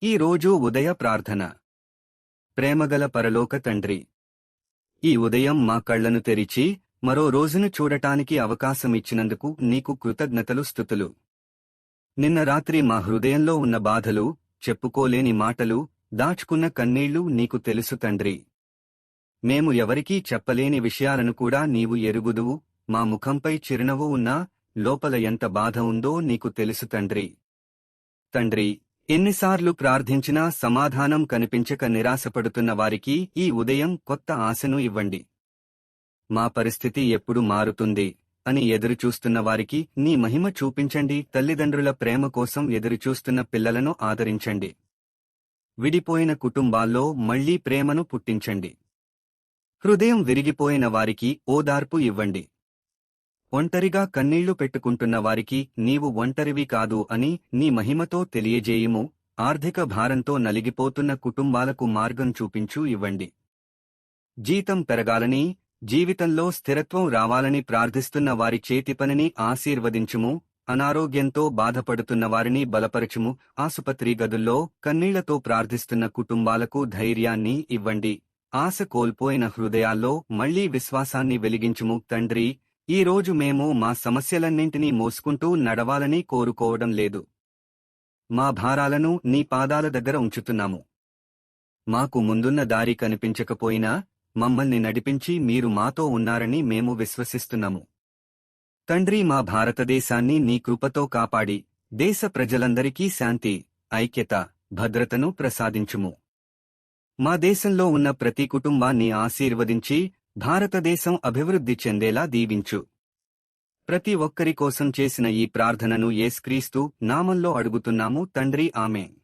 ఈ రోజు ఉదయ ప్రార్థన. ప్రేమగల పరలోక తండ్రి, ఈ ఉదయం మా కళ్లను తెరిచి మరో రోజును చూడటానికి అవకాశమిచ్చినందుకు నీకు కృతజ్ఞతలు స్తుతులు. నిన్న రాత్రి మా హృదయంలో ఉన్న బాధలు, చెప్పుకోలేని మాటలు, దాచుకున్న కన్నీళ్లు నీకు తెలుసు తండ్రి. మేము ఎవరికీ చెప్పలేని విషయాలను కూడా నీవు ఎరుగుదువు. మా ముఖంపై చిరునవ్వు ఉన్నా లోపల ఎంత బాధ ఉందో నీకు తెలుసు తండ్రి. ఎన్నిసార్లు ప్రార్థించినా సమాధానం కనిపించక నిరాశపడుతున్న వారికి ఈ ఉదయం కొత్త ఆశను ఇవ్వండి. మా పరిస్థితి ఎప్పుడు మారుతుంది అని ఎదురుచూస్తున్న వారికి నీ మహిమ చూపించండి. తల్లిదండ్రుల ప్రేమ కోసం ఎదురుచూస్తున్న పిల్లలను ఆదరించండి. విడిపోయిన కుటుంబాల్లో మళ్లీ ప్రేమను పుట్టించండి. హృదయం విరిగిపోయిన వారికి ఓదార్పు ఇవ్వండి. ఒంటరిగా కన్నీళ్లు పెట్టుకుంటున్న వారికి నీవు ఒంటరివి కాదు అని నీ మహిమతో తెలియజేయుము. ఆర్థిక భారంతో నలిగిపోతున్న కుటుంబాలకు మార్గం చూపించు ఇవ్వండి. జీతం పెరగాలని, జీవితంలో స్థిరత్వం రావాలని ప్రార్థిస్తున్న వారి చేతిపనిని ఆశీర్వదించుము. అనారోగ్యంతో బాధపడుతున్న వారిని బలపరచుము. ఆసుపత్రి గదుల్లో కన్నీళ్లతో ప్రార్థిస్తున్న కుటుంబాలకు ధైర్యాన్ని ఇవ్వండి. ఆశ కోల్పోయిన హృదయాల్లో మళ్లీ విశ్వాసాన్ని వెలిగించుము. తండ్రి, ఈ రోజు మేము మా సమస్యలన్నింటినీ మోసుకుంటూ నడవాలని కోరుకోవడం లేదు. మా భారాలను నీ పాదాల దగ్గర ఉంచుతున్నాము. మాకు ముందున్న దారి కనిపించకపోయినా మమ్మల్ని నడిపించి మీరు మాతో ఉన్నారని మేము విశ్వసిస్తున్నాము. తండ్రి, మా భారతదేశాన్ని నీ కృపతో కాపాడి దేశ ప్రజలందరికీ శాంతి, ఐక్యత, భద్రతను ప్రసాదించుము. మా దేశంలో ఉన్న ప్రతి కుటుంబాన్ని ఆశీర్వదించి భారతదేశం అభివృద్ధి చెందేలా దీవించు. ప్రతి ఒక్కరి కోసం చేసిన ఈ ప్రార్థనను యేసుక్రీస్తు నామంలో అడుగుతున్నాము తండ్రి, ఆమేన్.